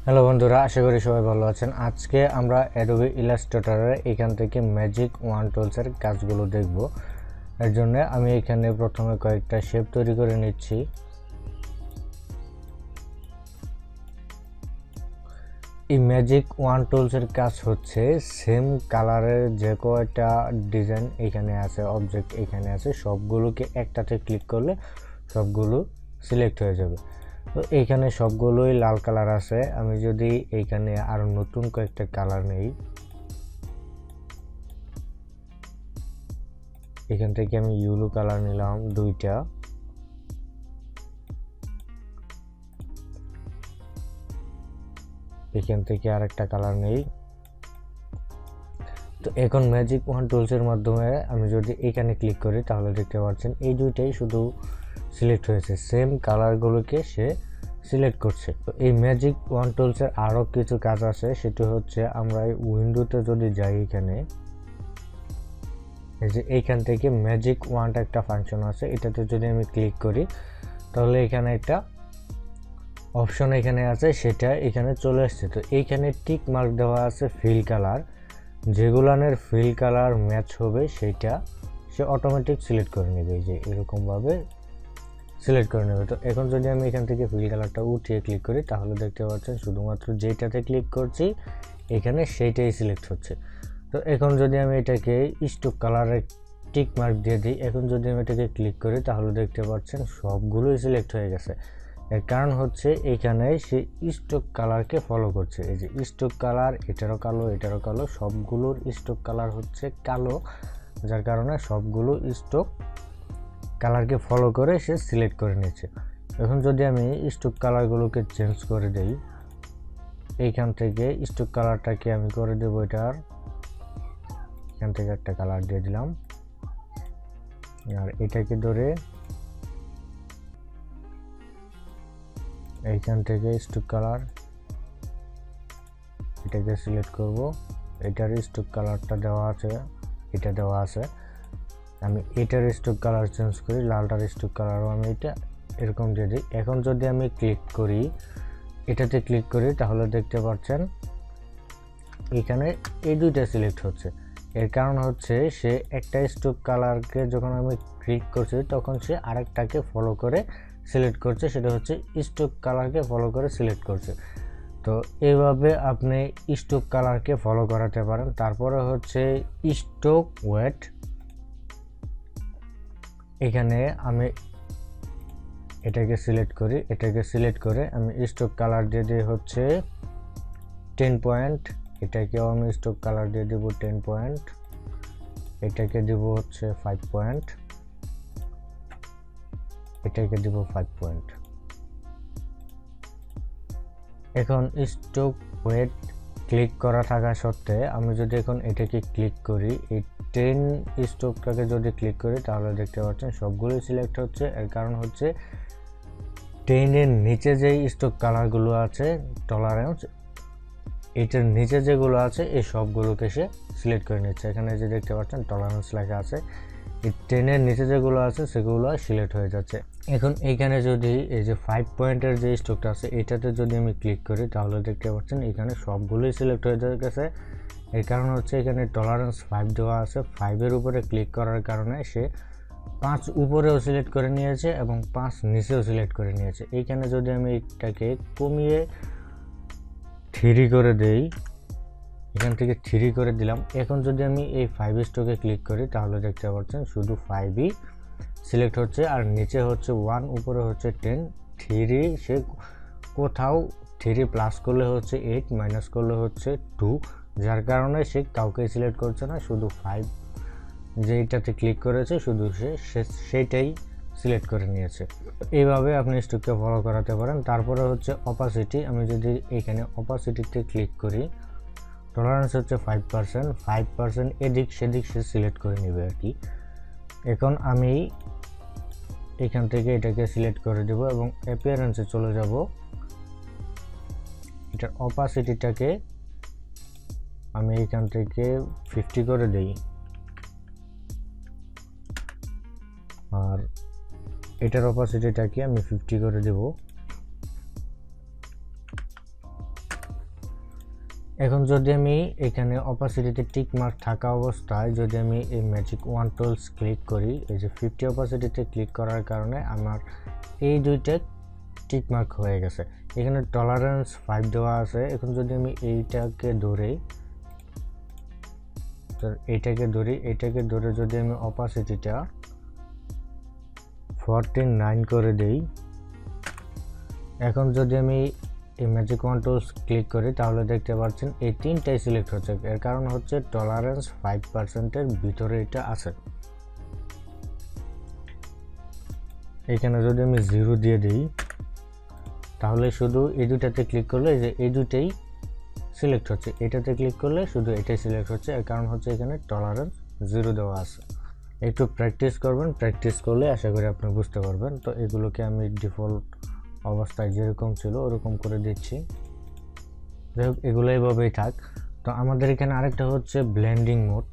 Hello বন্ধুরা, আশা করি সবাই ভালো আছেন। আজকে আমরা অ্যাডোবি ইলাস্ট্রেটরের এখান থেকে ম্যাজিক ওয়ান টুলসের কাজগুলো দেখব। এর জন্য আমি এখানে প্রথমে কয়েকটা শেপ তৈরি করে নিচ্ছি। এই ম্যাজিক ওয়ান টুলসের কাজ হচ্ছে সেম কালারের যে কয়টা ডিজাইন এখানে আছে, অবজেক্ট এখানে আছে, সবগুলোকে একটাতে ক্লিক করলে সবগুলো সিলেক্ট হয়ে যাবে। তো এইখানে সবগুলোই লাল কালার আছে। আমি যদি এইখানে আরো নতুন কয়েকটা কালার নেই, এখান থেকে আমি ইয়েলো কালার নিলাম দুইটা, এখান থেকে আরেকটা কালার নেই। তো এখন ম্যাজিক ওয়ান টুলসের মাধ্যমে আমি যদি এখানে ক্লিক করি তাহলে দেখতে পাচ্ছেন এই দুইটাই শুধু সিলেক্ট হয়েছে, সেম কালারগুলোকে সে সিলেক্ট করছে। তো এই ম্যাজিক ওয়ান টুলসের আরও কিছু কাজ আছে, সেটি হচ্ছে আমরা এই উইন্ডোতে যদি যাই, এখানে এই যে এইখান থেকে ম্যাজিক ওয়ানটা একটা ফাংশন আছে, এটাতে যদি আমি ক্লিক করি তাহলে এখানে একটা অপশন এখানে আছে, সেটা এখানে চলে আসছে। তো এইখানে টিক মার্ক দেওয়া আছে ফিল কালার, যেগুলানের ফিল কালার ম্যাচ হবে সেটা সে অটোমেটিক সিলেক্ট করে নেবে, যে এরকমভাবে সিলেক্ট করে নেবে। তো এখন যদি আমি এখান থেকে ফিল কালারটা উঠিয়ে ক্লিক করি তাহলে দেখতে পাচ্ছেন শুধুমাত্র যেটাতে ক্লিক করছি এখানে সেইটাই সিলেক্ট হচ্ছে। তো এখন যদি আমি এটাকে স্টোক কালারে টিক মার্ক দিয়ে দিই, এখন যদি আমি এটাকে ক্লিক করি তাহলে দেখতে পাচ্ছেন সবগুলোই সিলেক্ট হয়ে গেছে। এর কারণ হচ্ছে এখানে সে স্টোক কালারকে ফলো করছে। এই যে স্টোক কালার, এটারও কালো, এটারও কালো, সবগুলোর স্টোক কালার হচ্ছে কালো, যার কারণে সবগুলো স্টোক কালারকে ফলো করে সে সিলেক্ট করে নিচ্ছে। এখন যদি আমি স্টোক কালারগুলোকে চেঞ্জ করে দেই, এইখান থেকে স্টোক কালারটাকে আমি করে দেবো এটার, এখান থেকে একটা কালার দিয়ে দিলাম, আর এটাকে ধরে এইখান থেকে স্টোক কালার এটাকে সিলেক্ট করব। এটার স্টোক কালারটা দেওয়া আছে, এটা দেওয়া আছে, আমি এটার স্টোক কালার চেঞ্জ করি, লালটার স্টোক কালারও আমি এটা এরকম দিয়ে দিই। এখন যদি আমি ক্লিক করি, এটাতে ক্লিক করি তাহলে দেখতে পাচ্ছেন এখানে এই দুইটা সিলেক্ট হচ্ছে। এর কারণ হচ্ছে সে একটা স্টোক কালারকে যখন আমি ক্লিক করছি তখন সে আরেকটাকে ফলো করে সিলেক্ট করছে, সেটা হচ্ছে স্টোক কালারকে ফলো করে সিলেক্ট করছে। তো এইভাবে আপনি স্টোক কালারকে ফলো করাতে পারেন। তারপরে হচ্ছে স্টোক ওয়েট, এখানে আমি এটাকে সিলেক্ট করি, এটাকে সিলেক্ট করে আমি স্টোক কালার দিয়ে দিই হচ্ছে 10 পয়েন্ট, এটাকেও আমি স্টোক কালার দিয়ে দেবো 10 পয়েন্ট, এটাকে দেব হচ্ছে 5 পয়েন্ট, এটাকে দেব 5 পয়েন্ট। এখন স্টোক ওয়েট ক্লিক করা থাকা সত্ত্বে আমি যদি এখন এটাকে ক্লিক করি, এই 10 স্টোকটাকে যদি ক্লিক করি তাহলে দেখতে পাচ্ছেন সবগুলোই সিলেক্ট হচ্ছে। এর কারণ হচ্ছে 10 এর নিচে যেই স্টোক কালারগুলো আছে টলারেন্স, এটার নিচে যেগুলো আছে এই সবগুলোকে সে সিলেক্ট করে নিচ্ছে। এখানে যে দেখতে পাচ্ছেন টলারেন্স লেখা আছে, এই 10 এর নিচে যেগুলো আছে সেগুলো সিলেক্ট হয়ে যাচ্ছে। এখন এইখানে যদি এই যে 5 পয়েন্টের যে স্টোকটা আছে এটাতে যদি আমি ক্লিক করি তাহলে দেখতে পাচ্ছেন এখানে সবগুলোই সিলেক্ট হয়ে গেছে। এর কারণ হচ্ছে এখানে টলারেন্স 5 দেওয়া আছে, 5-এর উপরে ক্লিক করার কারণে সে 5 উপরেও সিলেক্ট করে নিয়েছে এবং 5 নিচেও সিলেক্ট করে নিয়েছে। এইখানে যদি আমি এটাকে কমিয়ে 3 করে দেই, এখান থেকে 3 করে দিলাম। এখন যদি আমি এই 5 স্টোকে ক্লিক করি তাহলে দেখতে পাচ্ছেন শুধু 5ই সিলেক্ট হচ্ছে, আর নিচে হচ্ছে 1, উপরে হচ্ছে 10, 3 সে কোথাও 3 প্লাস করলে হচ্ছে 8, মাইনাস করলে হচ্ছে 2, যার কারণে সে কাউকে সিলেক্ট করছে না, শুধু 5 যেইটাতে ক্লিক করেছে শুধু সেইটাই সিলেক্ট করে নিয়েছে। এইভাবে আপনি স্টোককে ফলো করাতে পারেন। তারপরে হচ্ছে অপাসিটি, আমি যদি এখানে অপাসিটিতে ক্লিক করি, টলারেন্স হচ্ছে 5%, 5% এদিক সেদিক সে সিলেক্ট করে নেবে আর কি। এখন আমি এখান থেকে এটাকে সিলেক্ট করে দেব এবং অ্যাপিয়ারেন্সে চলে যাব, এটার অপাসিটিটাকে আমি এখান থেকে 50 করে দেই, আর এটার অপাসিটিটাকে আমি 50 করে দেব। এখন যদি আমি এখানে অপাসিটিতে টিক মার্ক থাকা অবস্থায় যদি আমি এই ম্যাজিক ওয়ান টুলস ক্লিক করি, এই যে 50 অপাসিটিতে ক্লিক করার কারণে আমার এই দুইটা টিক মার্ক হয়ে গেছে। এখানে টলারেন্স 5 দেওয়া আছে। এখন যদি আমি এইটাকে ধরে যদি আমি অপাসিটিটা 49 করে দেই, এখন যদি আমি এই ম্যাজিক ওয়ান টুলস ক্লিক করি তাহলে দেখতে পাচ্ছেন এই তিনটাই সিলেক্ট হচ্ছে। এর কারণ হচ্ছে টলারেন্স 5%-এর ভিতরে এটা আছে। এখানে যদি আমি 0 দিয়ে দিই তাহলে শুধু এই দুটাতে ক্লিক করলে যে এই দুটাই সিলেক্ট হচ্ছে, এটাতে ক্লিক করলে শুধু এটাই সিলেক্ট হচ্ছে। এর কারণ হচ্ছে এখানে টলারেন্স 0 দেওয়া আছে। একটু প্র্যাকটিস করবেন, প্র্যাকটিস করলে আশা করি আপনি বুঝতে পারবেন। তো এগুলোকে আমি ডিফল্ট অবস্থায় যেরকম ছিল ওরকম করে দিচ্ছি। যাই হোক, এগুলো এইভাবেই থাক। তো আমাদের এখানে আরেকটা হচ্ছে ব্লেন্ডিং মোড।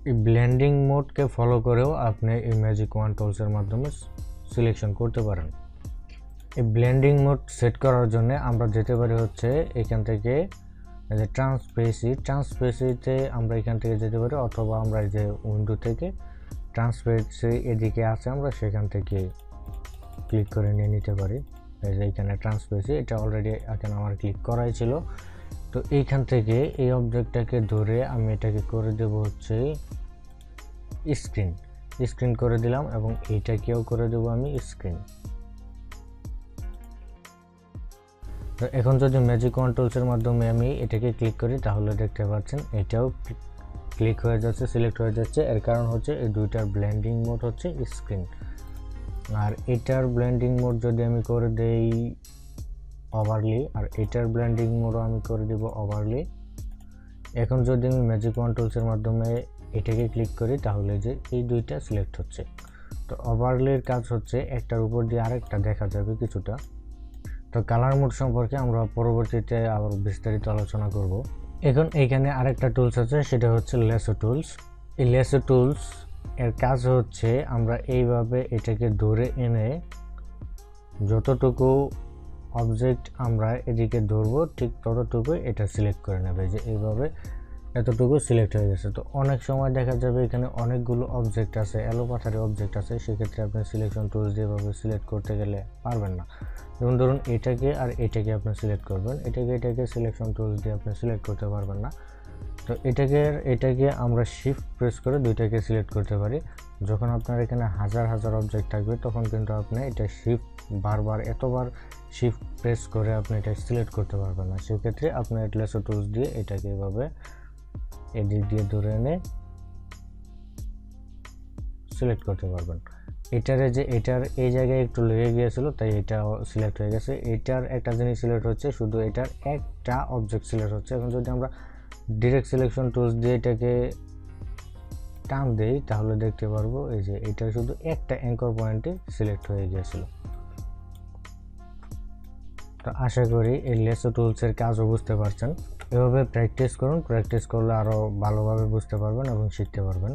এই ব্লেন্ডিং মোডকে ফলো করেও আপনি এই ম্যাজিক ওয়ান টুলসের মাধ্যমে সিলেকশন করতে পারেন। এই ব্লেন্ডিং মোড সেট করার জন্য আমরা যেতে পারি হচ্ছে এখান থেকে যে ট্রান্সপেসিতে আমরা এখান থেকে যেতে পারি, অথবা আমরা এই যে উইন্ডো থেকে ট্রান্সপেসি এদিকে আছে আমরা সেখান থেকে ক্লিক করে নিয়ে নিতে পারি। এই যে এখানে ট্রান্সপেসি, এটা অলরেডি এখানে আমার ক্লিক করাই ছিল। তো এইখান থেকে এই অবজেক্টটাকে ধরে আমি এটাকে করে দেব হচ্ছে স্ক্রিন করে দিলাম, এবং এইটাকেও করে দেব আমি স্ক্রিন। তো এখন যদি ম্যাজিক ওয়ান টুলসের মাধ্যমে আমি এটাকে ক্লিক করি তাহলে দেখতে পাচ্ছেন এটাও ক্লিক হয়ে যাচ্ছে, সিলেক্ট হয়ে যাচ্ছে। এর কারণ হচ্ছে এই দুইটার ব্লেন্ডিং মোড হচ্ছে স্ক্রিন। আর এটার ব্লেন্ডিং মোড যদি আমি করে দেই ওভারলি, আর এটার ব্লেন্ডিং মোডও আমি করে দেব ওভারলি। এখন যদি আমি ম্যাজিক ওয়ান টুলসের মাধ্যমে এটাকে ক্লিক করি তাহলে যে এই দুইটা সিলেক্ট হচ্ছে। তো ওভারলির কাজ হচ্ছে একটার উপর দিয়ে আরেকটা দেখা যাবে কিছুটা। তো কালার মোড সম্পর্কে আমরা পরবর্তীতে আবার বিস্তারিত আলোচনা করব। এখন এইখানে আরেকটা টুলস আছে, সেটা হচ্ছে লেসো টুলস। এই লেসো টুলস এর কাজ হচ্ছে আমরা এইভাবে এটাকে ধরে এনে যতটুকু অবজেক্ট আমরা এদিকে ধরবো ঠিক ততটুকু এটা সিলেক্ট করে নেবে। যে এইভাবে এতটুকু সিলেক্ট হয়ে গেছে। তো অনেক সময় দেখা যাবে এখানে অনেকগুলো অবজেক্ট আছে, এলোপাথারি অবজেক্ট আছে, সেক্ষেত্রে আপনি সিলেকশন টুলস দিয়ে এভাবে সিলেক্ট করতে গেলে পারবেন না। যেমন ধরুন এটাকে আর এটাকে আপনি সিলেক্ট করবেন, এটাকে সিলেকশন টুলস দিয়ে আপনি সিলেক্ট করতে পারবেন না। তো এটাকে আমরা শিফট প্রেস করে দুইটাকে সিলেক্ট করতে পারি। যখন আপনার এখানে হাজার হাজার অবজেক্ট থাকবে তখন কিন্তু আপনি এটা শিফট বারবার এতবার শিফট প্রেস করে আপনি এটা সিলেক্ট করতে পারবেন না। সেক্ষেত্রে আপনি লেসো টুলস দিয়ে এটাকে এভাবে এদিক দিয়ে ধরে এনে সিলেক্ট করতে পারবেন। এটার এই জায়গায় একটু লেগে গিয়েছিল তাই এটা সিলেক্ট হয়ে গেছে। এটার একটা জিনিস সিলেক্ট হচ্ছে, শুধু এটার একটা অবজেক্ট সিলেক্ট হচ্ছে। এখন যদি আমরা ডিরেক্ট সিলেকশন টুলস দিয়ে এটাকে টান দেই তাহলে দেখতে পারবো এই যে এটা শুধু একটা অ্যাঙ্কর পয়েন্টে সিলেক্ট হয়ে গিয়েছিল। তো আশা করি এই লেসো টুলসের কাজও বুঝতে পারছেন। এভাবে প্র্যাকটিস করুন, প্র্যাকটিস করলে আরও ভালোভাবে বুঝতে পারবেন এবং শিখতে পারবেন।